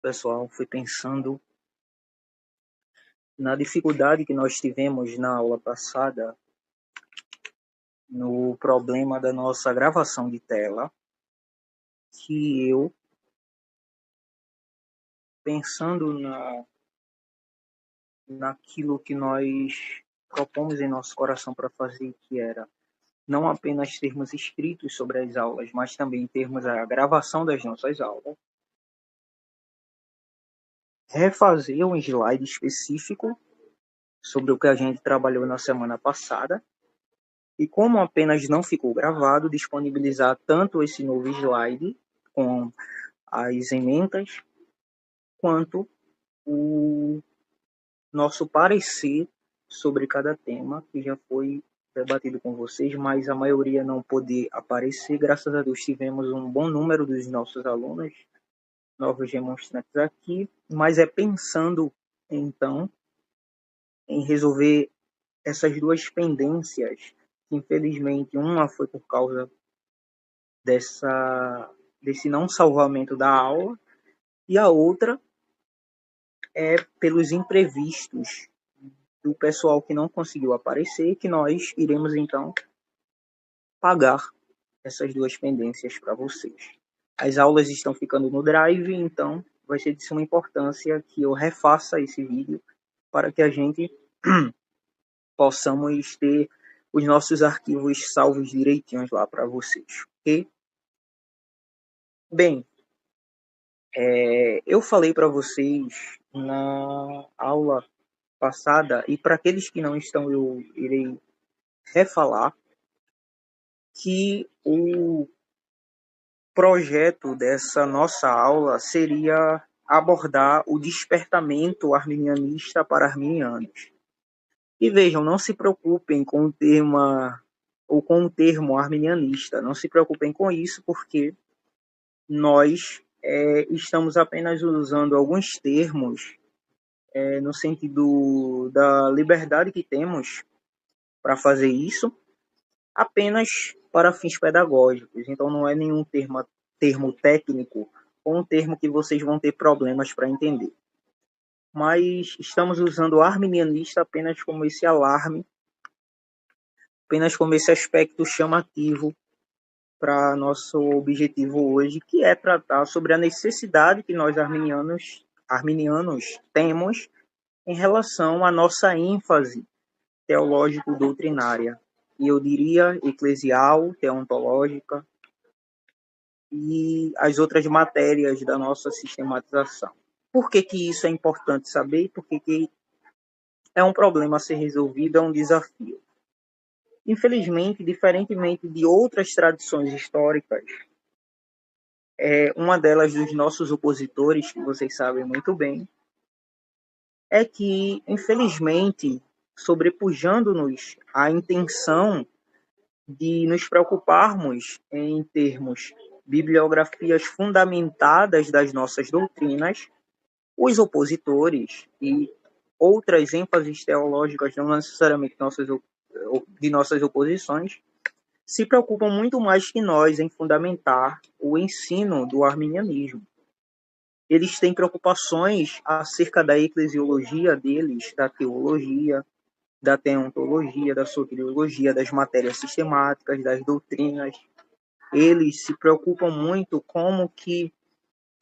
Pessoal, fui pensando na dificuldade que nós tivemos na aula passada no problema da nossa gravação de tela, que eu, pensando naquilo que nós propomos em nosso coração para fazer, que era não apenas termos escritos sobre as aulas, mas também termos a gravação das nossas aulas, refazer um slide específico sobre o que a gente trabalhou na semana passada. E como apenas não ficou gravado, disponibilizar tanto esse novo slide com as emendas, quanto o nosso parecer sobre cada tema, que já foi debatido com vocês, mas a maioria não pôde aparecer. Graças a Deus tivemos um bom número dos nossos alunos, novos demonstrantes aqui, mas é pensando, então, em resolver essas duas pendências. Infelizmente, uma foi por causa desse não salvamento da aula, e a outra é pelos imprevistos do pessoal que não conseguiu aparecer, que nós iremos então pagar essas duas pendências para vocês. As aulas estão ficando no Drive, então vai ser de suma importância que eu refaça esse vídeo para que a gente possamos ter os nossos arquivos salvos direitinhos lá para vocês, ok? Bem, eu falei para vocês na aula passada, e para aqueles que não estão, eu irei refalar, que o projeto dessa nossa aula seria abordar o despertamento arminianista para arminianos. E vejam, não se preocupem com o tema ou com o termo arminianista, não se preocupem com isso, porque nós estamos apenas usando alguns termos no sentido da liberdade que temos para fazer isso, apenas para fins pedagógicos. Então não é nenhum termo técnico ou um termo que vocês vão ter problemas para entender. Mas estamos usando o arminianista apenas como esse alarme, apenas como esse aspecto chamativo para nosso objetivo hoje, que é tratar sobre a necessidade que nós arminianos temos em relação à nossa ênfase teológico-doutrinária, e eu diria eclesial, teontológica e as outras matérias da nossa sistematização. Por que isso é importante saber? Porque que é um problema a ser resolvido, é um desafio. Infelizmente, diferentemente de outras tradições históricas, uma delas dos nossos opositores, que vocês sabem muito bem, é que, infelizmente, sobrepujando-nos a intenção de nos preocuparmos em termos bibliografias fundamentadas das nossas doutrinas, os opositores e outras ênfases teológicas, não necessariamente de nossas oposições, se preocupam muito mais que nós em fundamentar o ensino do arminianismo. Eles têm preocupações acerca da eclesiologia deles, da teologia, da teontologia, da soteriologia, das matérias sistemáticas, das doutrinas. Eles se preocupam muito como que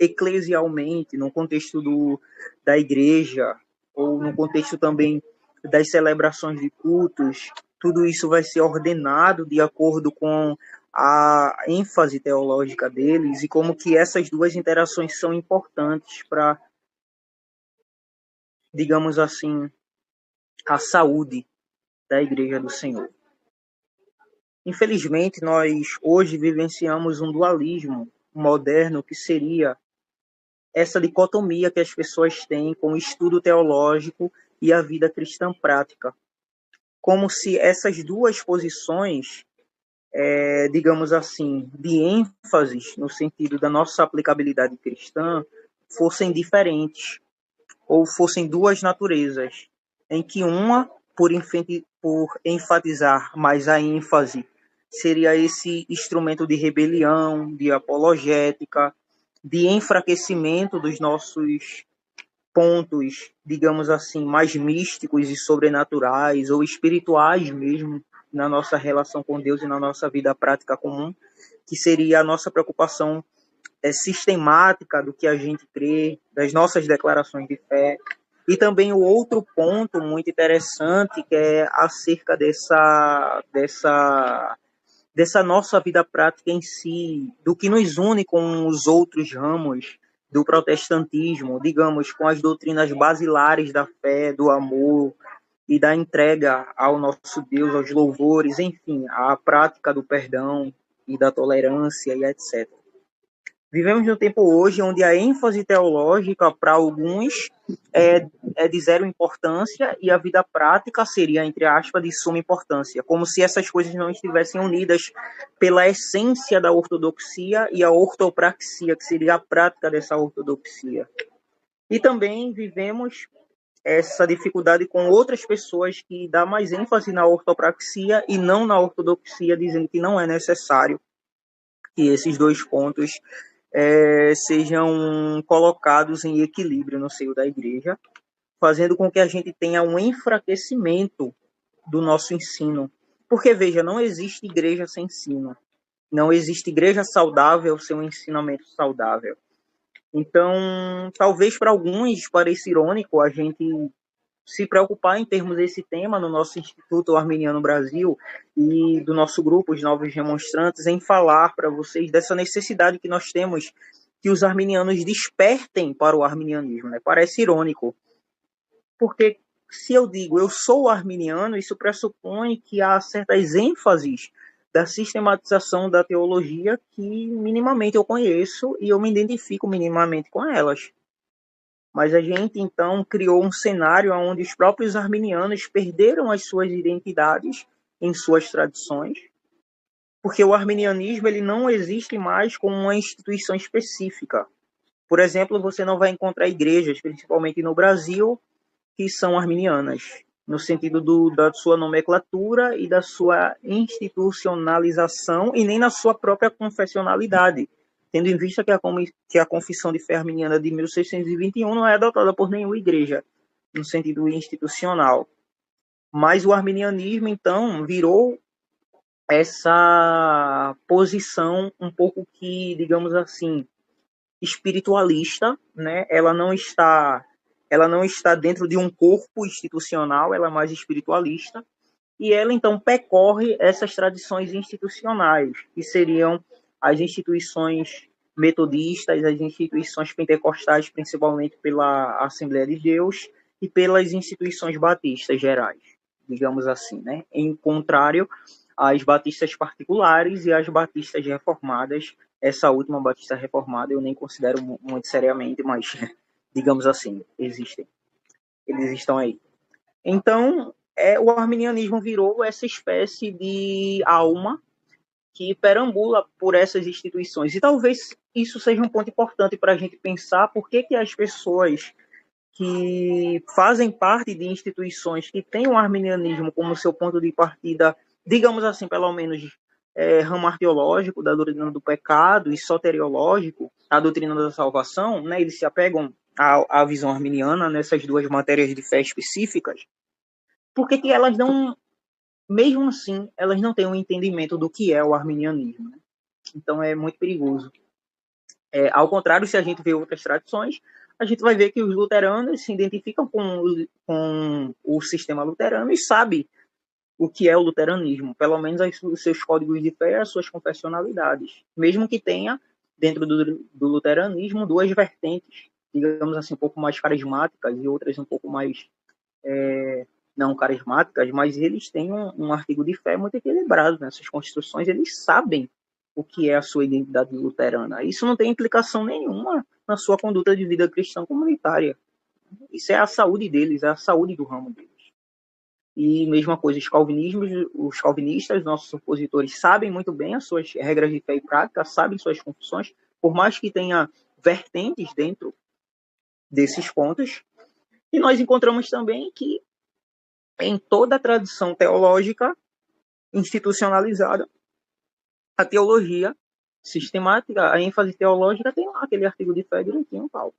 eclesialmente, no contexto da igreja, ou no contexto também das celebrações de cultos, tudo isso vai ser ordenado de acordo com a ênfase teológica deles, e como que essas duas interações são importantes para, digamos assim, a saúde da Igreja do Senhor. Infelizmente, nós hoje vivenciamos um dualismo moderno, que seria essa dicotomia que as pessoas têm com o estudo teológico e a vida cristã prática. Como se essas duas posições, digamos assim, de ênfases no sentido da nossa aplicabilidade cristã, fossem diferentes, ou fossem duas naturezas, em que uma, por enfatizar mais a ênfase, seria esse instrumento de rebelião, de apologética, de enfraquecimento dos nossos pontos, digamos assim, mais místicos e sobrenaturais ou espirituais mesmo na nossa relação com Deus e na nossa vida prática comum, que seria a nossa preocupação sistemática do que a gente crê, das nossas declarações de fé. E também o outro ponto muito interessante, que é acerca dessa nossa vida prática em si, do que nos une com os outros ramos do protestantismo, digamos, com as doutrinas basilares da fé, do amor e da entrega ao nosso Deus, aos louvores, enfim, a prática do perdão e da tolerância e etc. Vivemos num tempo hoje onde a ênfase teológica para alguns é de zero importância e a vida prática seria, entre aspas, de suma importância, como se essas coisas não estivessem unidas pela essência da ortodoxia e a ortopraxia, que seria a prática dessa ortodoxia. E também vivemos essa dificuldade com outras pessoas que dão mais ênfase na ortopraxia e não na ortodoxia, dizendo que não é necessário que esses dois pontos sejam colocados em equilíbrio no seio da igreja, fazendo com que a gente tenha um enfraquecimento do nosso ensino. Porque, veja, não existe igreja sem ensino. Não existe igreja saudável sem um ensinamento saudável. Então, talvez para alguns pareça irônico a gente se preocupar em termos desse tema no nosso Instituto Arminiano Brasil e do nosso grupo, os Novos Remonstrantes, em falar para vocês dessa necessidade que nós temos que os arminianos despertem para o arminianismo. Né? Parece irônico, porque se eu digo eu sou arminiano, isso pressupõe que há certas ênfases da sistematização da teologia que minimamente eu conheço e eu me identifico minimamente com elas. Mas a gente, então, criou um cenário onde os próprios arminianos perderam as suas identidades em suas tradições, porque o arminianismo ele não existe mais como uma instituição específica. Por exemplo, você não vai encontrar igrejas, principalmente no Brasil, que são arminianas, no sentido da sua nomenclatura e da sua institucionalização, e nem na sua própria confessionalidade, tendo em vista que a Confissão de Fé Arminiana de 1621 não é adotada por nenhuma igreja, no sentido institucional. Mas o arminianismo, então, virou essa posição um pouco que, digamos assim, espiritualista, né? Ela não está dentro de um corpo institucional, ela é mais espiritualista, e ela então percorre essas tradições institucionais, que seriam as instituições metodistas, as instituições pentecostais, principalmente pela Assembleia de Deus, e pelas instituições batistas gerais, digamos assim, né? Em contrário às batistas particulares e às batistas reformadas. Essa última batista reformada eu nem considero muito seriamente, mas digamos assim, existem. Eles estão aí. Então, o arminianismo virou essa espécie de alma que perambula por essas instituições. E talvez isso seja um ponto importante para a gente pensar por que as pessoas que fazem parte de instituições que têm o arminianismo como seu ponto de partida, digamos assim, pelo menos ramo arqueológico da doutrina do pecado e soteriológico, a doutrina da salvação, né, eles se apegam à visão arminiana nessas duas matérias de fé específicas, porque que elas não, mesmo assim, elas não têm um entendimento do que é o arminianismo. Né? Então é muito perigoso. Ao contrário, se a gente vê outras tradições, a gente vai ver que os luteranos se identificam com o sistema luterano e sabem o que é o luteranismo, pelo menos os seus códigos de fé e as suas confessionalidades, mesmo que tenha, dentro do luteranismo, duas vertentes, digamos assim, um pouco mais carismáticas e outras um pouco mais não carismáticas, mas eles têm um artigo de fé muito equilibrado nessas construções, eles sabem o que é a sua identidade luterana. Isso não tem implicação nenhuma na sua conduta de vida cristã comunitária. Isso é a saúde deles, é a saúde do ramo deles. E mesma coisa, os calvinistas, nossos opositores, sabem muito bem as suas regras de fé e prática, sabem suas confissões, por mais que tenha vertentes dentro desses pontos. E nós encontramos também que em toda a tradição teológica institucionalizada, a teologia sistemática, a ênfase teológica tem lá aquele artigo de fé direitinho e tal.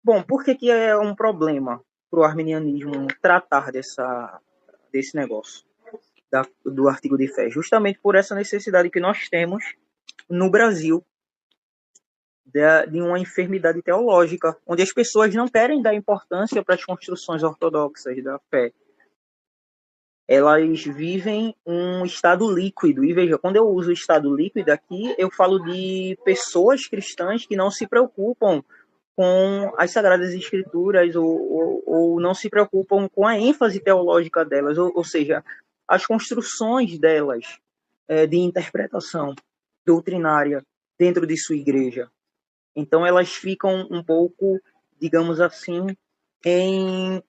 Bom, por que é um problema para o arminianismo tratar desse negócio do artigo de fé? Justamente por essa necessidade que nós temos no Brasil de uma enfermidade teológica, onde as pessoas não querem dar importância para as construções ortodoxas da fé. Elas vivem um estado líquido. E veja, quando eu uso estado líquido aqui, eu falo de pessoas cristãs que não se preocupam com as Sagradas Escrituras ou não se preocupam com a ênfase teológica delas, ou seja, as construções delas de interpretação doutrinária dentro de sua igreja. Então elas ficam um pouco, digamos assim, em,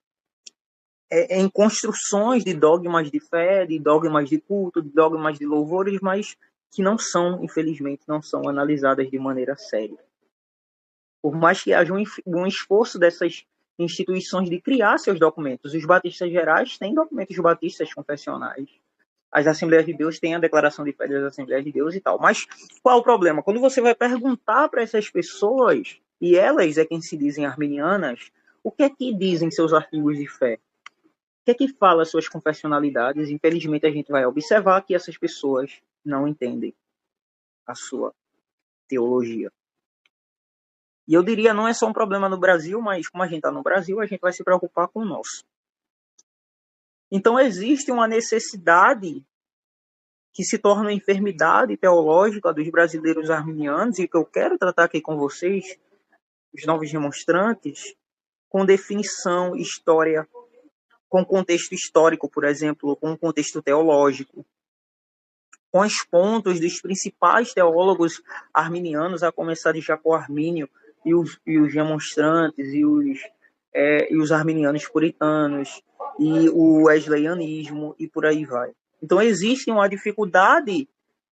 em construções de dogmas de fé, de dogmas de culto, de dogmas de louvores, mas que não são, infelizmente, não são analisadas de maneira séria. Por mais que haja um esforço dessas instituições de criar seus documentos. Os batistas gerais têm documentos batistas confessionais. As Assembleias de Deus têm a Declaração de Fé das Assembleias de Deus e tal. Mas qual é o problema? Quando você vai perguntar para essas pessoas, e elas é quem se dizem arminianas, o que é que dizem seus artigos de fé? O que é que fala suas confessionalidades? Infelizmente, a gente vai observar que essas pessoas não entendem a sua teologia. E eu diria, não é só um problema no Brasil, mas como a gente está no Brasil, a gente vai se preocupar com o nosso. Então, existe uma necessidade que se torna uma enfermidade teológica dos brasileiros arminianos, e que eu quero tratar aqui com vocês, os novos demonstrantes, com definição, história, com contexto histórico, por exemplo, com contexto teológico, com os pontos dos principais teólogos arminianos, a começar de Jacó Armínio, e os demonstrantes, e os arminianos puritanos, e o wesleyanismo, e por aí vai. Então, existe uma dificuldade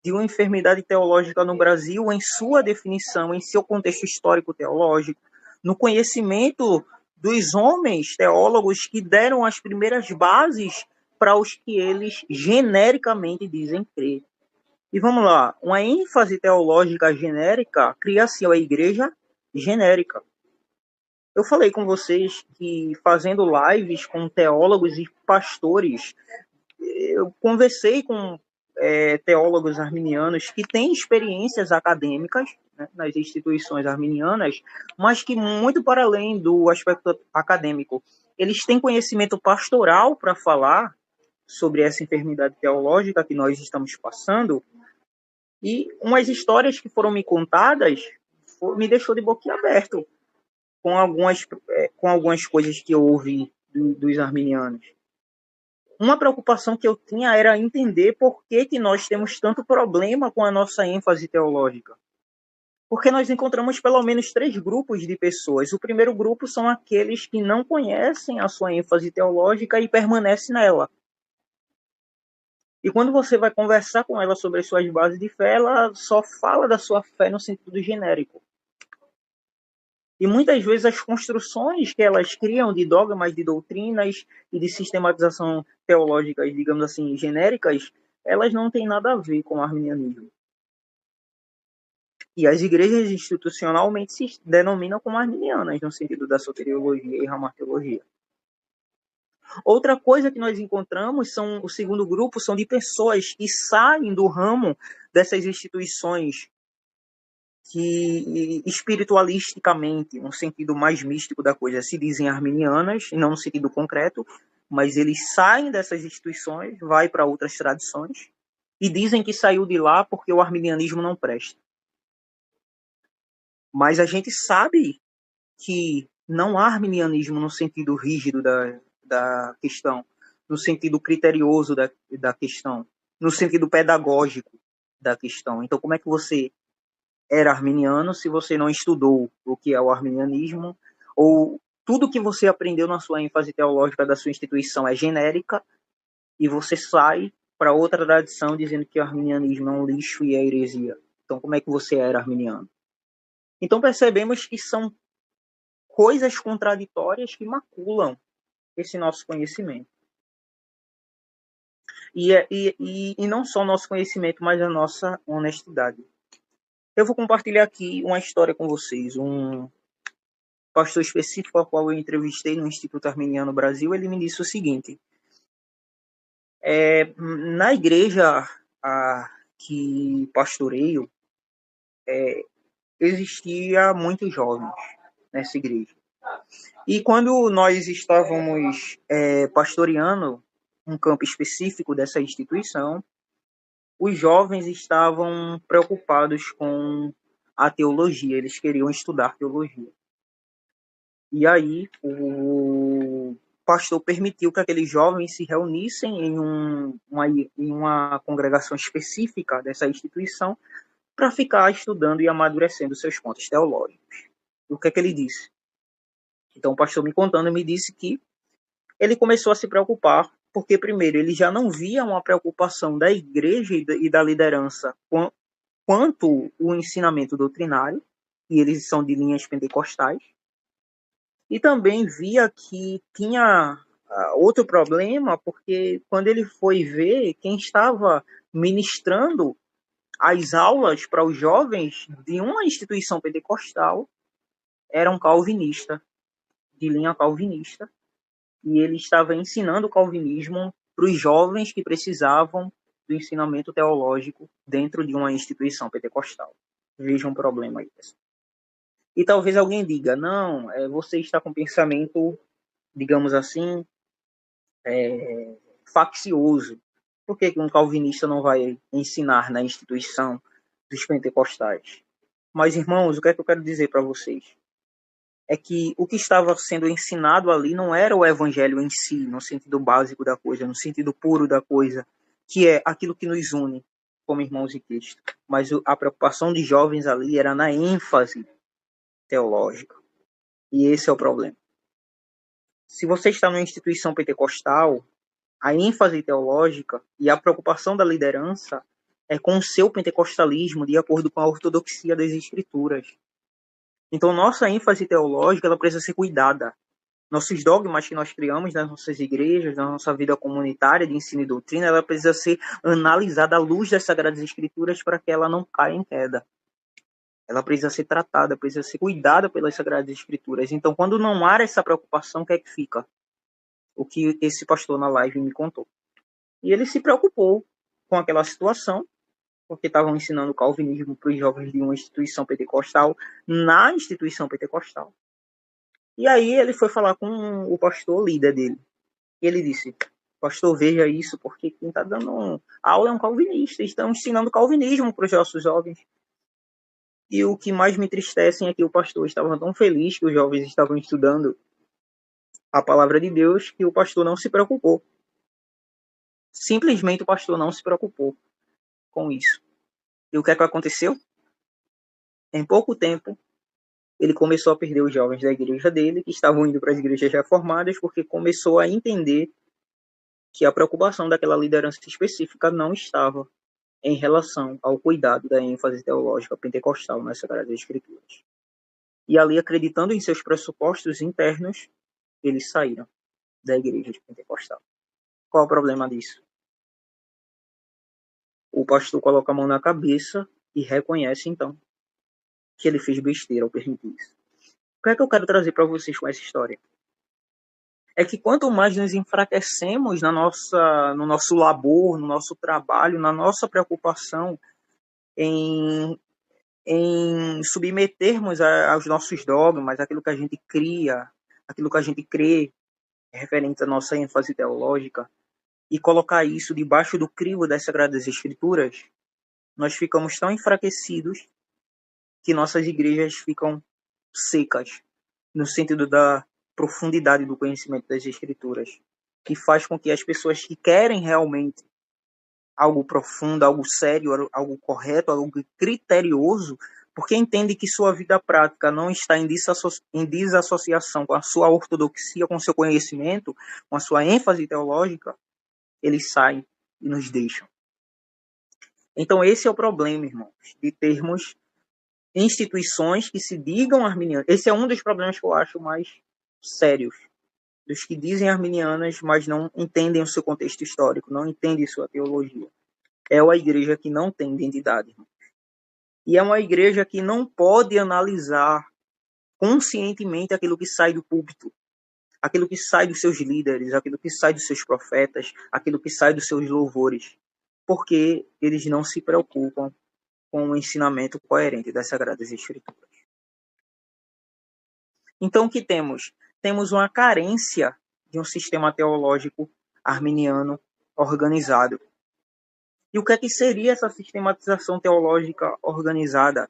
de uma enfermidade teológica no Brasil em sua definição, em seu contexto histórico-teológico, no conhecimento dos homens teólogos que deram as primeiras bases para os que eles genericamente dizem crer. E vamos lá, uma ênfase teológica genérica cria-se a igreja genérica. Eu falei com vocês que fazendo lives com teólogos e pastores, eu conversei com teólogos arminianos que têm experiências acadêmicas, né, nas instituições arminianas, mas que muito para além do aspecto acadêmico, eles têm conhecimento pastoral para falar sobre essa enfermidade teológica que nós estamos passando. E umas histórias que foram me contadas me deixou de boquiaberto com algumas coisas que eu ouvi dos arminianos. Uma preocupação que eu tinha era entender por que nós temos tanto problema com a nossa ênfase teológica. Porque nós encontramos pelo menos 3 grupos de pessoas. O primeiro grupo são aqueles que não conhecem a sua ênfase teológica e permanecem nela. E quando você vai conversar com ela sobre as suas bases de fé, ela só fala da sua fé no sentido genérico. E muitas vezes as construções que elas criam de dogmas, de doutrinas e de sistematização teológicas, digamos assim, genéricas, elas não têm nada a ver com o arminianismo. E as igrejas institucionalmente se denominam como arminianas, no sentido da soteriologia e ramarteologia. Outra coisa que nós encontramos o segundo grupo são de pessoas que saem do ramo dessas instituições que espiritualisticamente, no sentido mais místico da coisa, se dizem arminianas, e não no sentido concreto, mas eles saem dessas instituições, vai para outras tradições, e dizem que saiu de lá porque o arminianismo não presta. Mas a gente sabe que não há arminianismo no sentido rígido da questão, no sentido criterioso da questão, no sentido pedagógico da questão. Então, como é que você era arminiano se você não estudou o que é o arminianismo, ou tudo que você aprendeu na sua ênfase teológica da sua instituição é genérica, e você sai para outra tradição dizendo que o arminianismo é um lixo e é heresia. Então, como é que você era arminiano? Então, percebemos que são coisas contraditórias que maculam esse nosso conhecimento. E não só o nosso conhecimento, mas a nossa honestidade. Eu vou compartilhar aqui uma história com vocês. Um pastor específico ao qual eu entrevistei no Instituto Arminiano Brasil, ele me disse o seguinte: na igreja que pastoreio, existia muitos jovens nessa igreja. E quando nós estávamos pastoreando um campo específico dessa instituição, os jovens estavam preocupados com a teologia, eles queriam estudar teologia. E aí o pastor permitiu que aqueles jovens se reunissem em uma congregação específica dessa instituição para ficar estudando e amadurecendo seus pontos teológicos. E o que é que ele disse? Então o pastor me contando me disse que ele começou a se preocupar porque, primeiro, ele já não via uma preocupação da igreja e da liderança quanto o ensinamento doutrinário, e eles são de linhas pentecostais, e também via que tinha outro problema, porque quando ele foi ver quem estava ministrando as aulas para os jovens de uma instituição pentecostal, era um calvinista, de linha calvinista, e ele estava ensinando o calvinismo para os jovens que precisavam do ensinamento teológico dentro de uma instituição pentecostal. Veja um problema aí. E talvez alguém diga, não, você está com pensamento, digamos assim, faccioso. Por que um calvinista não vai ensinar na instituição dos pentecostais? Mas, irmãos, o que é que eu quero dizer para vocês? É que o que estava sendo ensinado ali não era o evangelho em si, no sentido básico da coisa, no sentido puro da coisa, que é aquilo que nos une como irmãos em Cristo. Mas a preocupação de jovens ali era na ênfase teológica. E esse é o problema. Se você está numa instituição pentecostal, a ênfase teológica e a preocupação da liderança é com o seu pentecostalismo de acordo com a ortodoxia das escrituras. Então, nossa ênfase teológica ela precisa ser cuidada. Nossos dogmas que nós criamos nas nossas igrejas, na nossa vida comunitária de ensino e doutrina, ela precisa ser analisada à luz das Sagradas Escrituras para que ela não caia em queda. Ela precisa ser tratada, precisa ser cuidada pelas Sagradas Escrituras. Então, quando não há essa preocupação, o que é que fica? O que esse pastor na live me contou. E ele se preocupou com aquela situação, porque estavam ensinando o calvinismo para os jovens de uma instituição pentecostal, na instituição pentecostal. E aí ele foi falar com o pastor líder dele. E ele disse, pastor, veja isso, porque quem está dando aula é um calvinista, estão ensinando calvinismo para os nossos jovens. E o que mais me entristece é que o pastor estava tão feliz que os jovens estavam estudando a palavra de Deus que o pastor não se preocupou. Simplesmente o pastor não se preocupou com isso. E o que é que aconteceu? Em pouco tempo, ele começou a perder os jovens da igreja dele, que estavam indo para as igrejas reformadas, porque começou a entender que a preocupação daquela liderança específica não estava em relação ao cuidado da ênfase teológica pentecostal nas Sagradas Escrituras. E ali, acreditando em seus pressupostos internos, eles saíram da igreja de pentecostal. Qual é o problema disso? O pastor coloca a mão na cabeça e reconhece, então, que ele fez besteira ao permitir isso. O que é que eu quero trazer para vocês com essa história? É que quanto mais nos enfraquecemos no nosso labor, no nosso trabalho, na nossa preocupação em submetermos aos nossos dogmas, aquilo que a gente cria, aquilo que a gente crê, referente à nossa ênfase teológica, e colocar isso debaixo do crivo das Sagradas Escrituras, nós ficamos tão enfraquecidos que nossas igrejas ficam secas, no sentido da profundidade do conhecimento das Escrituras, que faz com que as pessoas que querem realmente algo profundo, algo sério, algo correto, algo criterioso, porque entende que sua vida prática não está em desassociação com a sua ortodoxia, com o seu conhecimento, com a sua ênfase teológica, eles saem e nos deixam. Então esse é o problema, irmãos, de termos instituições que se digam arminianas. Esse é um dos problemas que eu acho mais sérios, dos que dizem arminianas, mas não entendem o seu contexto histórico, não entendem sua teologia. É a igreja que não tem identidade, irmão. E é uma igreja que não pode analisar conscientemente aquilo que sai do púlpito, aquilo que sai dos seus líderes, aquilo que sai dos seus profetas, aquilo que sai dos seus louvores, porque eles não se preocupam com o ensinamento coerente das Sagradas Escrituras. Então, o que temos? Temos uma carência de um sistema teológico arminiano organizado. E o que é que seria essa sistematização teológica organizada?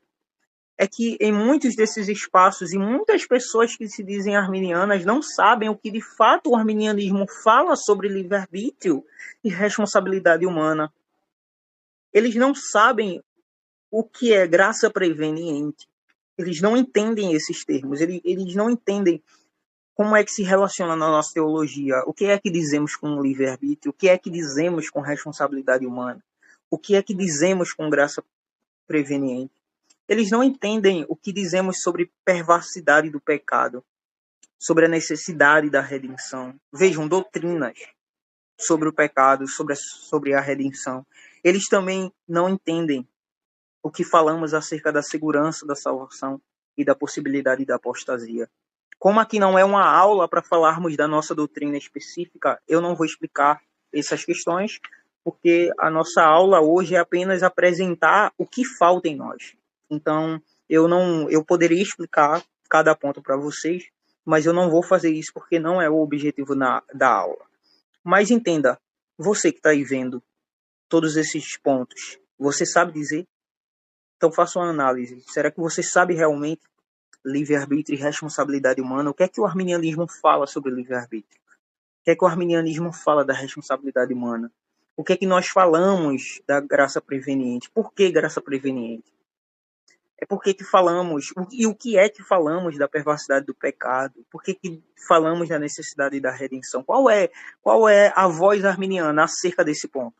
É que em muitos desses espaços e muitas pessoas que se dizem arminianas não sabem o que de fato o arminianismo fala sobre livre-arbítrio e responsabilidade humana. Eles não sabem o que é graça preveniente. Eles não entendem esses termos. Eles não entendem como é que se relaciona na nossa teologia. O que é que dizemos com livre-arbítrio? O que é que dizemos com responsabilidade humana? O que é que dizemos com graça preveniente? Eles não entendem o que dizemos sobre perversidade do pecado, sobre a necessidade da redenção. Vejam, doutrinas sobre o pecado, sobre a redenção. Eles também não entendem o que falamos acerca da segurança da salvação e da possibilidade da apostasia. Como aqui não é uma aula para falarmos da nossa doutrina específica, eu não vou explicar essas questões, porque a nossa aula hoje é apenas apresentar o que falta em nós. Então, eu poderia explicar cada ponto para vocês, mas eu não vou fazer isso porque não é o objetivo da aula. Mas entenda, você que está aí vendo todos esses pontos, você sabe dizer? Então faça uma análise. Será que você sabe realmente livre-arbítrio e responsabilidade humana? O que é que o arminianismo fala sobre livre-arbítrio? O que é que o arminianismo fala da responsabilidade humana? O que é que nós falamos da graça preveniente? Por que graça preveniente? É porque que falamos, e o que é que falamos da perversidade do pecado? Por que falamos da necessidade da redenção? Qual é a voz arminiana acerca desse ponto?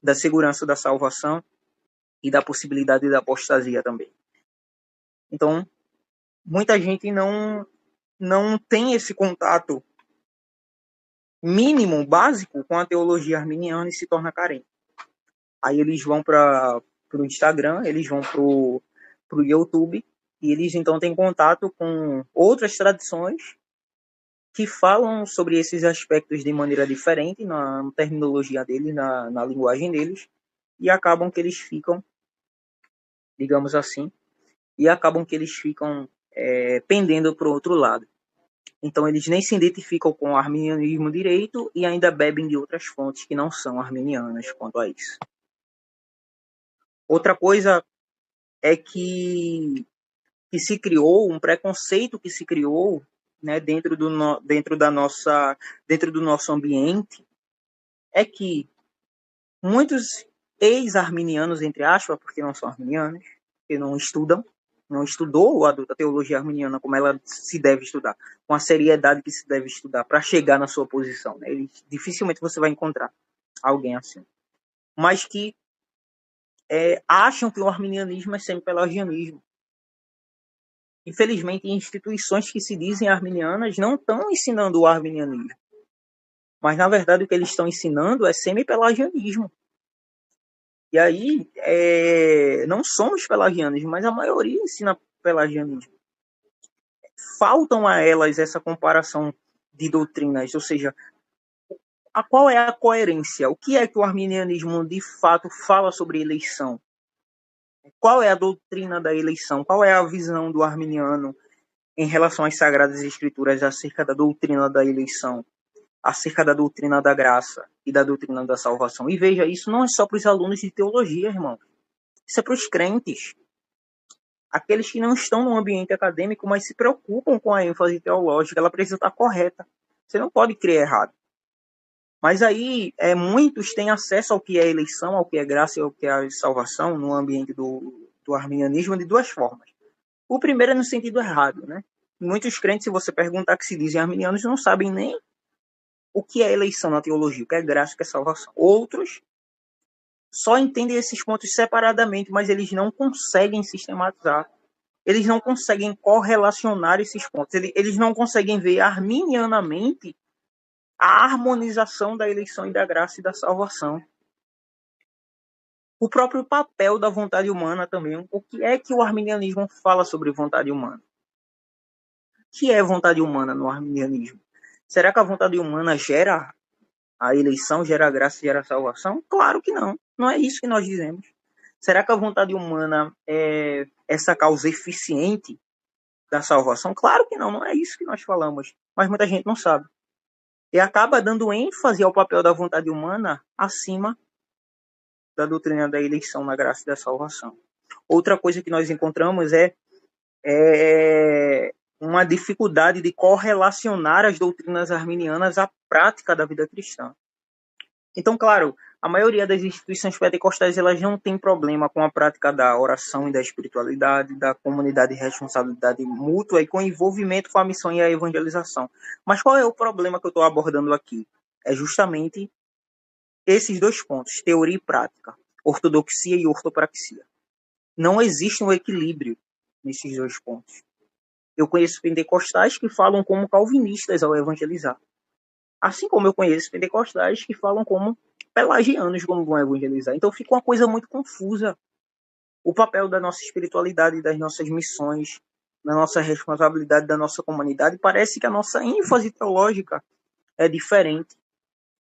Da segurança da salvação e da possibilidade da apostasia também. Então, muita gente não tem esse contato mínimo, básico, com a teologia arminiana e se torna carente. Aí eles vão para o Instagram, eles vão para o YouTube, e eles então têm contato com outras tradições que falam sobre esses aspectos de maneira diferente, na terminologia deles, na linguagem deles, e acabam que eles ficam, digamos assim, pendendo para o outro lado. Então eles nem se identificam com o arminianismo direito e ainda bebem de outras fontes que não são arminianas quanto a isso. Outra coisa é que se criou um preconceito que se criou, né, dentro do nosso ambiente, é que muitos ex-arminianos, entre aspas, porque não são arminianos, que não estudou a teologia arminiana como ela se deve estudar, com a seriedade que se deve estudar para chegar na sua posição. Né? Dificilmente você vai encontrar alguém assim. Mas que acham que o arminianismo é semi-pelagianismo. Infelizmente, instituições que se dizem arminianas não estão ensinando o arminianismo. Mas, na verdade, o que eles estão ensinando é semi-pelagianismo. E aí, não somos pelagianos, mas a maioria ensina pelagianismo. Faltam a elas essa comparação de doutrinas, ou seja, qual é a coerência? O que é que o arminianismo de fato fala sobre eleição? Qual é a doutrina da eleição? Qual é a visão do arminiano em relação às Sagradas Escrituras acerca da doutrina da eleição, acerca da doutrina da graça e da doutrina da salvação? E veja, isso não é só para os alunos de teologia, irmão. Isso é para os crentes. Aqueles que não estão no ambiente acadêmico, mas se preocupam com a ênfase teológica, ela precisa estar correta. Você não pode crer errado. Mas aí, muitos têm acesso ao que é eleição, ao que é graça e ao que é salvação no ambiente do arminianismo de duas formas. O primeiro é no sentido errado, né? Muitos crentes, se você perguntar que se dizem arminianos, não sabem nem o que é eleição na teologia, o que é graça, o que é salvação. Outros só entendem esses pontos separadamente, mas eles não conseguem sistematizar. Eles não conseguem correlacionar esses pontos. Eles não conseguem ver arminianamente a harmonização da eleição e da graça e da salvação. O próprio papel da vontade humana também. O que é que o arminianismo fala sobre vontade humana? O que é vontade humana no arminianismo? Será que a vontade humana gera a eleição, gera a graça, gera a salvação? Claro que não. Não é isso que nós dizemos. Será que a vontade humana é essa causa eficiente da salvação? Claro que não. Não é isso que nós falamos. Mas muita gente não sabe. E acaba dando ênfase ao papel da vontade humana acima da doutrina da eleição na graça e da salvação. Outra coisa que nós encontramos é uma dificuldade de correlacionar as doutrinas arminianas à prática da vida cristã. Então, claro, a maioria das instituições pentecostais elas não tem problema com a prática da oração e da espiritualidade, da comunidade de responsabilidade mútua e com envolvimento com a missão e a evangelização. Mas qual é o problema que eu estou abordando aqui? É justamente esses dois pontos, teoria e prática, ortodoxia e ortopraxia. Não existe um equilíbrio nesses dois pontos. Eu conheço pentecostais que falam como calvinistas ao evangelizar. Assim como eu conheço pentecostais que falam como pelagianos como vão evangelizar. Então fica uma coisa muito confusa. O papel da nossa espiritualidade, das nossas missões, da nossa responsabilidade, da nossa comunidade, parece que a nossa ênfase teológica é diferente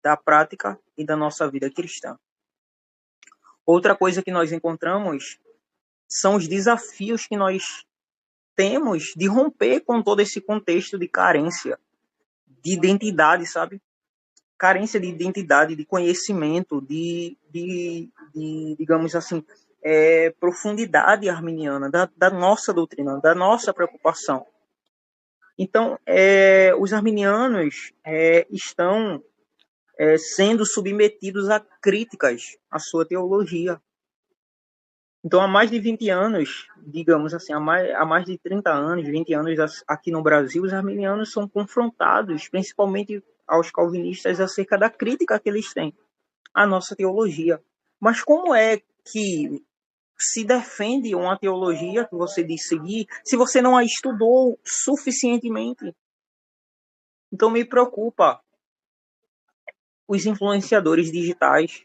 da prática e da nossa vida cristã. Outra coisa que nós encontramos são os desafios que nós temos de romper com todo esse contexto de carência, de identidade, sabe? Carência de identidade, de conhecimento, digamos assim, profundidade arminiana, da nossa doutrina, da nossa preocupação. Então, os arminianos estão sendo submetidos a críticas à sua teologia. Então, há mais de 20 anos, digamos assim, há mais de 30 anos, 20 anos aqui no Brasil, os arminianos são confrontados, principalmente aos calvinistas, acerca da crítica que eles têm à nossa teologia. Mas como é que se defende uma teologia que você diz seguir se você não a estudou suficientemente? Então, me preocupa os influenciadores digitais,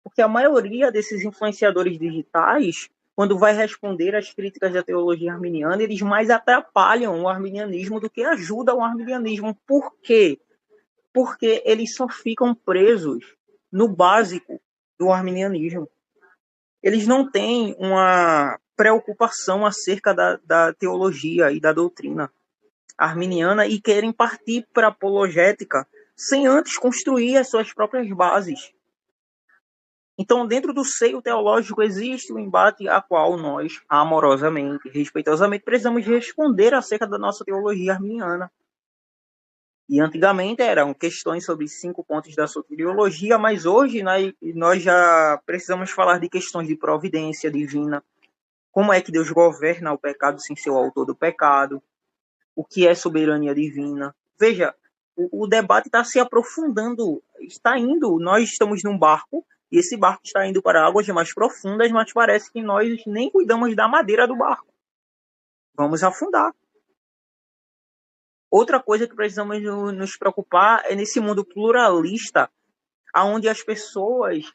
porque a maioria desses influenciadores digitais, quando vai responder às críticas da teologia arminiana, eles mais atrapalham o arminianismo do que ajudam o arminianismo. Por quê? Porque eles só ficam presos no básico do arminianismo. Eles não têm uma preocupação acerca da teologia e da doutrina arminiana e querem partir para a apologética sem antes construir as suas próprias bases. Então, dentro do seio teológico existe um embate a qual nós, amorosamente, respeitosamente, precisamos responder acerca da nossa teologia arminiana. E antigamente eram questões sobre 5 pontos da soteriologia, mas hoje nós já precisamos falar de questões de providência divina, como é que Deus governa o pecado sem ser o autor do pecado, o que é soberania divina. Veja, o debate está se aprofundando, está indo, nós estamos num barco, e esse barco está indo para águas mais profundas, mas parece que nós nem cuidamos da madeira do barco. Vamos afundar. Outra coisa que precisamos nos preocupar é nesse mundo pluralista, onde as pessoas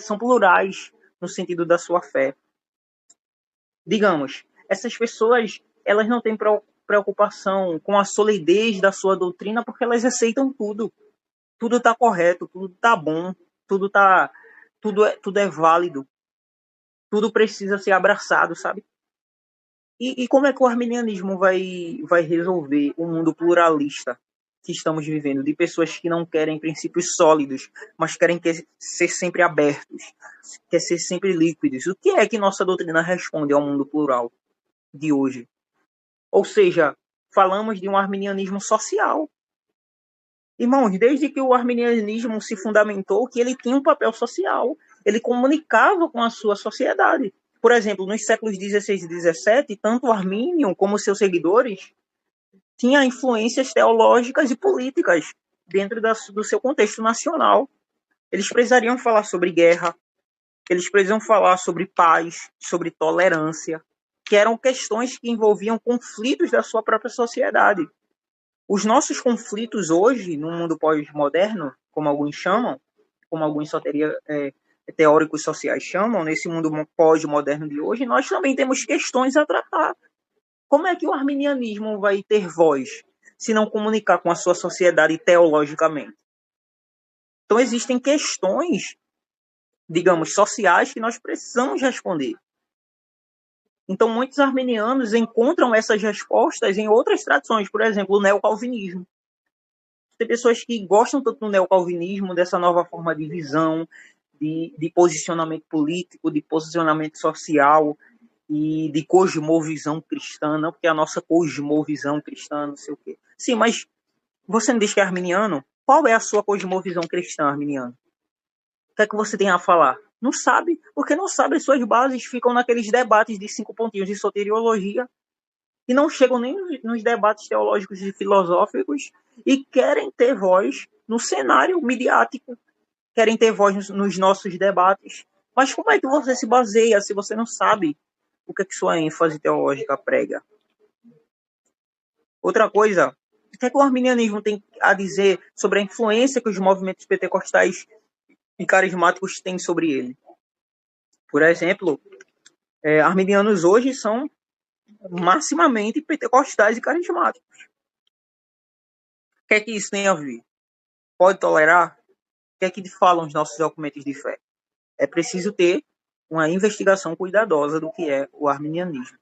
são plurais no sentido da sua fé. Digamos, essas pessoas elas não têm preocupação com a solidez da sua doutrina porque elas aceitam tudo. Tudo está correto, tudo está bom, tudo é válido, tudo precisa ser abraçado, sabe? E como é que o arminianismo vai resolver o mundo pluralista que estamos vivendo, de pessoas que não querem princípios sólidos, mas querem ser sempre abertos, quer ser sempre líquidos? O que é que nossa doutrina responde ao mundo plural de hoje? Ou seja, falamos de um arminianismo social. Irmãos, desde que o arminianismo se fundamentou, que ele tinha um papel social, ele comunicava com a sua sociedade. Por exemplo, nos séculos XVI e XVII, tanto Armínio como seus seguidores tinham influências teológicas e políticas dentro do seu contexto nacional. Eles precisariam falar sobre guerra, eles precisam falar sobre paz, sobre tolerância, que eram questões que envolviam conflitos da sua própria sociedade. Os nossos conflitos hoje, no mundo pós-moderno, como alguns chamam, como alguns só teóricos sociais chamam, nesse mundo pós-moderno de hoje, nós também temos questões a tratar. Como é que o arminianismo vai ter voz se não comunicar com a sua sociedade teologicamente? Então existem questões, digamos, sociais que nós precisamos responder. Então muitos arminianos encontram essas respostas em outras tradições, por exemplo, o neocalvinismo. Tem pessoas que gostam tanto do neocalvinismo, dessa nova forma de visão, de posicionamento político, de posicionamento social e de cosmovisão cristã, não porque a nossa cosmovisão cristã, não sei o quê. Sim, mas você me diz que é arminiano? Qual é a sua cosmovisão cristã, arminiano? O que é que você tem a falar? Não sabe, porque não sabe, as suas bases ficam naqueles debates de 5 pontinhos de soteriologia e não chegam nem nos debates teológicos e filosóficos e querem ter voz no cenário midiático, querem ter voz nos nossos debates. Mas como é que você se baseia se você não sabe o que é que sua ênfase teológica prega? Outra coisa, o que é que o arminianismo tem a dizer sobre a influência que os movimentos pentecostais e carismáticos têm sobre ele? Por exemplo, arminianos hoje são maximamente pentecostais e carismáticos. O que é que isso tem a ver? Pode tolerar? O que é que falam os nossos documentos de fé? É preciso ter uma investigação cuidadosa do que é o arminianismo.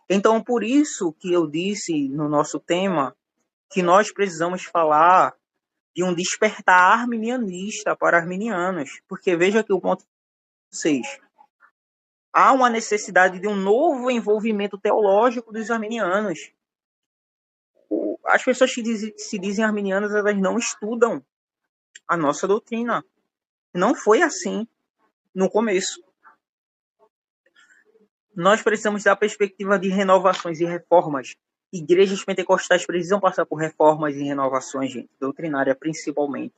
Então, por isso que eu disse no nosso tema que nós precisamos falar de um despertar arminianista para arminianos. Porque veja que o ponto 6. Há uma necessidade de um novo envolvimento teológico dos arminianos. As pessoas que se dizem arminianas, elas não estudam a nossa doutrina. Não foi assim no começo. Nós precisamos da perspectiva de renovações e reformas. Igrejas pentecostais precisam passar por reformas e renovações, gente, doutrinária principalmente.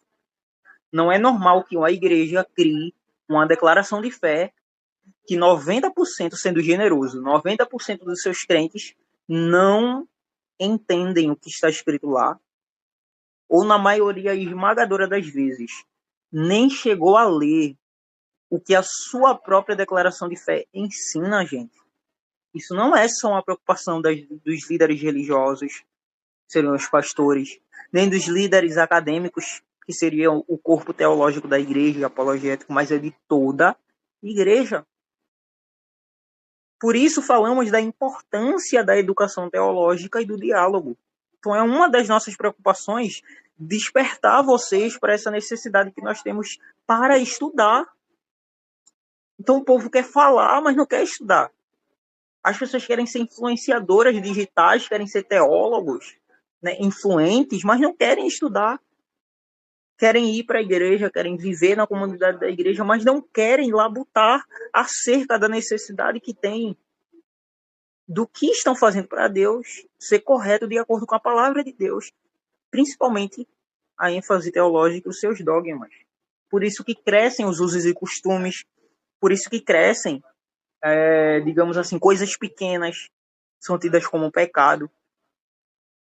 Não é normal que uma igreja crie uma declaração de fé que 90%, sendo generoso, 90% dos seus crentes não entendem o que está escrito lá, ou na maioria esmagadora das vezes, nem chegou a ler o que a sua própria declaração de fé ensina, gente. Isso não é só uma preocupação dos líderes religiosos, seriam os pastores, nem dos líderes acadêmicos, que seriam o corpo teológico da igreja, apologético, mas é de toda a igreja. Por isso falamos da importância da educação teológica e do diálogo. Então é uma das nossas preocupações despertar vocês para essa necessidade que nós temos para estudar. Então o povo quer falar, mas não quer estudar. As pessoas querem ser influenciadoras digitais, querem ser teólogos, né, influentes, mas não querem estudar. Querem ir para a igreja, querem viver na comunidade da igreja, mas não querem labutar acerca da necessidade que tem do que estão fazendo para Deus ser correto de acordo com a palavra de Deus, principalmente a ênfase teológica e os seus dogmas. Por isso que crescem os usos e costumes, por isso que crescem, digamos assim, coisas pequenas são tidas como um pecado,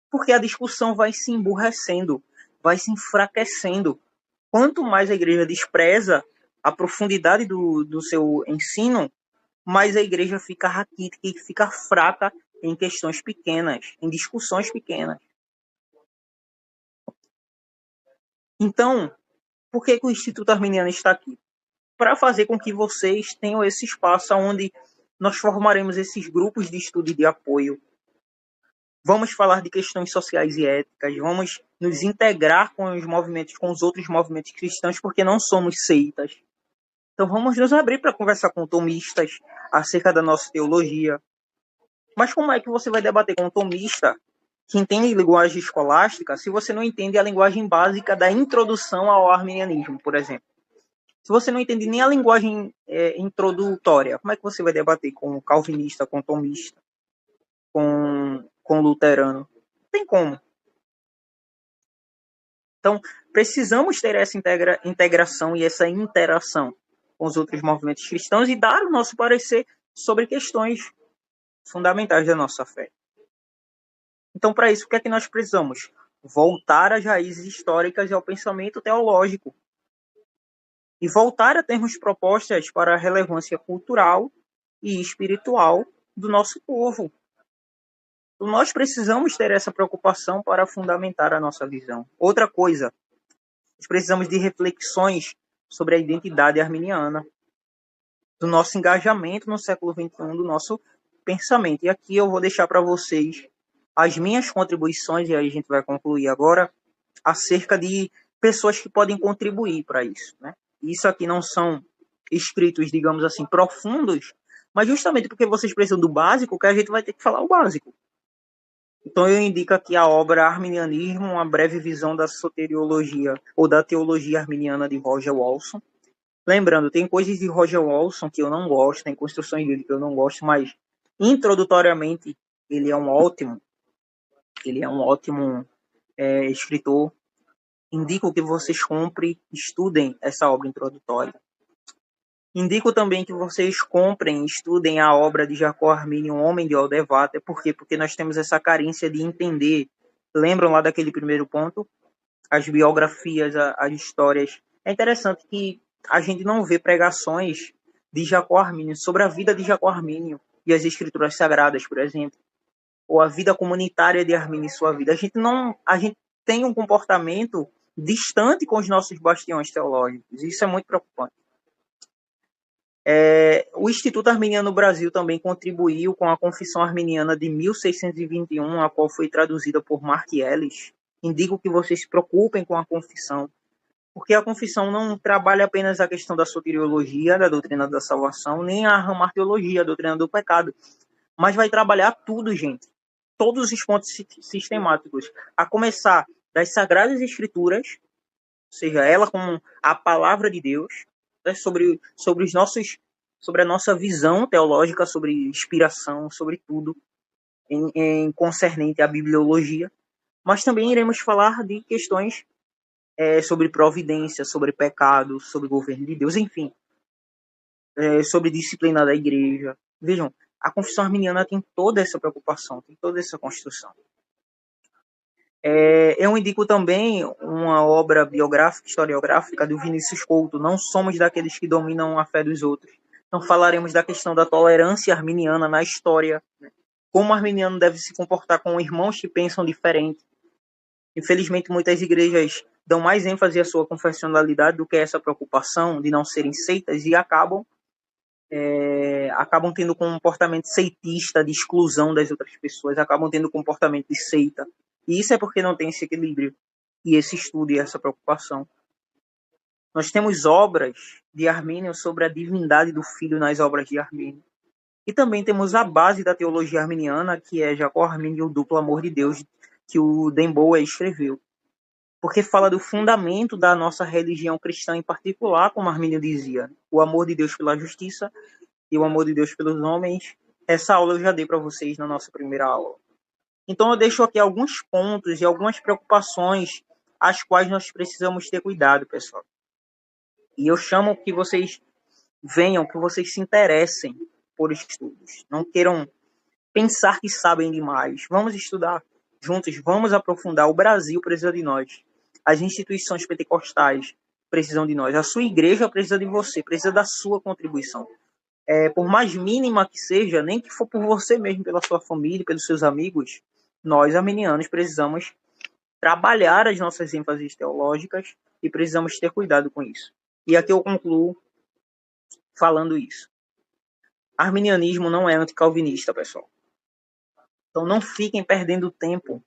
porque a discussão vai se emburrecendo, vai se enfraquecendo. Quanto mais a igreja despreza a profundidade do seu ensino, mais a igreja fica raquítica e fica fraca em questões pequenas, em discussões pequenas. Então, por que o Instituto Arminiano está aqui? Para fazer com que vocês tenham esse espaço onde nós formaremos esses grupos de estudo e de apoio. Vamos falar de questões sociais e éticas, vamos nos integrar com os movimentos, com os outros movimentos cristãos, porque não somos seitas. Então vamos nos abrir para conversar com tomistas acerca da nossa teologia. Mas como é que você vai debater com um tomista que entende linguagem escolástica se você não entende a linguagem básica da introdução ao arminianismo, por exemplo? Se você não entende nem a linguagem introdutória, como é que você vai debater com um calvinista, com um tomista, com um luterano? Não tem como. Então, precisamos ter essa integração e essa interação com os outros movimentos cristãos e dar o nosso parecer sobre questões fundamentais da nossa fé. Então, para isso, o que é que nós precisamos? Voltar às raízes históricas e ao pensamento teológico. e voltar a termos propostas para a relevância cultural e espiritual do nosso povo. Então, nós precisamos ter essa preocupação para fundamentar a nossa visão. Outra coisa, nós precisamos de reflexões sobre a identidade arminiana, do nosso engajamento no século XXI, do nosso pensamento. E aqui eu vou deixar para vocês as minhas contribuições, e aí a gente vai concluir agora, acerca de pessoas que podem contribuir para isso, né? Isso aqui não são escritos, digamos assim, profundos, mas justamente porque vocês precisam do básico, que a gente vai ter que falar o básico. Então eu indico aqui a obra Arminianismo, uma breve visão da soteriologia ou da teologia arminiana de Roger Walson. Lembrando, tem coisas de Roger Walson que eu não gosto, tem construções dele que eu não gosto, mas introdutoriamente ele é um ótimo escritor. Indico que vocês comprem, estudem essa obra introdutória. Indico também que vocês comprem, estudem a obra de Jacó Arminio, um homem de Aldevater. Por quê? Porque nós temos essa carência de entender. Lembram lá daquele primeiro ponto? As biografias, as histórias. É interessante que a gente não vê pregações de Jacó Arminio sobre a vida de Jacó Arminio e as escrituras sagradas, por exemplo, ou a vida comunitária de Arminio e sua vida. A gente tem um comportamento distante com os nossos bastiões teológicos. Isso é muito preocupante. O Instituto Arminiano no Brasil também contribuiu com a Confissão Arminiana de 1621, a qual foi traduzida por Mark Ellis. Indico que vocês se preocupem com a confissão, porque a confissão não trabalha apenas a questão da soteriologia, da doutrina da salvação, nem a hamartiologia, a doutrina do pecado, mas vai trabalhar tudo, gente. Todos os pontos sistemáticos, a começar das Sagradas Escrituras, ou seja, ela como a palavra de Deus, né, sobre a nossa visão teológica, sobre inspiração, sobre tudo em concernente à bibliologia, mas também iremos falar de questões sobre providência, sobre pecado, sobre governo de Deus, enfim, sobre disciplina da igreja. Vejam, a confissão arminiana tem toda essa preocupação, tem toda essa construção. Eu indico também uma obra biográfica, historiográfica, do Vinícius Couto, Não Somos Daqueles que Dominam a Fé dos Outros. Então falaremos da questão da tolerância arminiana na história, né? Como o arminiano deve se comportar com irmãos que pensam diferente. Infelizmente, muitas igrejas dão mais ênfase à sua confessionalidade do que a essa preocupação de não serem seitas e acabam tendo comportamento seitista, de exclusão das outras pessoas, acabam tendo comportamento de seita. E isso é porque não tem esse equilíbrio e esse estudo e essa preocupação. Nós temos obras de Armínio sobre a divindade do Filho nas obras de Armínio. E também temos a base da teologia arminiana, que é Jacó Arminio, o Duplo Amor de Deus, que o Den Boer escreveu. Porque fala do fundamento da nossa religião cristã em particular, como Armínio dizia, o amor de Deus pela justiça e o amor de Deus pelos homens. Essa aula eu já dei para vocês na nossa primeira aula. Então eu deixo aqui alguns pontos e algumas preocupações às quais nós precisamos ter cuidado, pessoal. E eu chamo que vocês venham, que vocês se interessem por estudos. Não queiram pensar que sabem demais. Vamos estudar juntos, vamos aprofundar. O Brasil precisa de nós. As instituições pentecostais precisam de nós. A sua igreja precisa de você, precisa da sua contribuição. Por mais mínima que seja, nem que for por você mesmo, pela sua família, pelos seus amigos, nós, arminianos, precisamos trabalhar as nossas ênfases teológicas e precisamos ter cuidado com isso. E aqui eu concluo falando isso. Arminianismo não é anticalvinista, pessoal. Então não fiquem perdendo tempo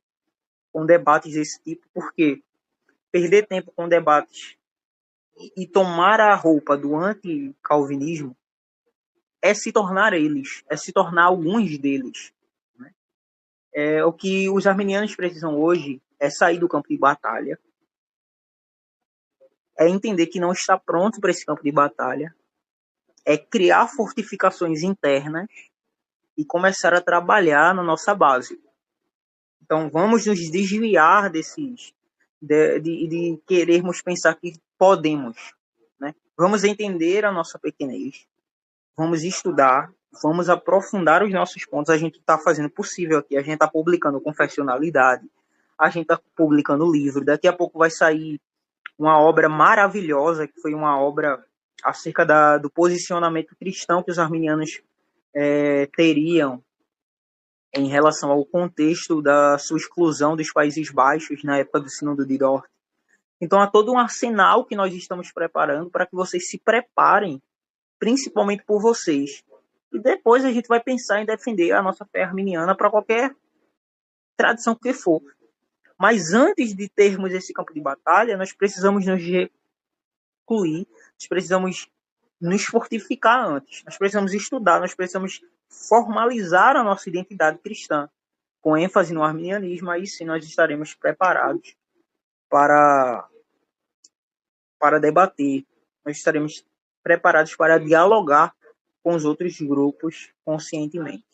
com debates desse tipo, porque perder tempo com debates e tomar a roupa do anticalvinismo é se tornar eles, é se tornar alguns deles. O que os arminianos precisam hoje é sair do campo de batalha, é entender que não está pronto para esse campo de batalha, é criar fortificações internas e começar a trabalhar na nossa base. Então vamos nos desviar de querermos pensar que podemos, né? Vamos entender a nossa pequenez, vamos estudar, vamos aprofundar os nossos pontos. A gente está fazendo o possível aqui, a gente está publicando confessionalidade, a gente está publicando livro, daqui a pouco vai sair uma obra maravilhosa, que foi uma obra acerca do posicionamento cristão que os arminianos teriam em relação ao contexto da sua exclusão dos Países Baixos na época do Sínodo de Dort. Então, há todo um arsenal que nós estamos preparando para que vocês se preparem, principalmente por vocês. E depois a gente vai pensar em defender a nossa fé arminiana para qualquer tradição que for. Mas antes de termos esse campo de batalha, nós precisamos nos recluir, nós precisamos nos fortificar antes, nós precisamos estudar, nós precisamos formalizar a nossa identidade cristã, com ênfase no arminianismo. Aí sim nós estaremos preparados para debater, nós estaremos preparados para dialogar com os outros grupos conscientemente.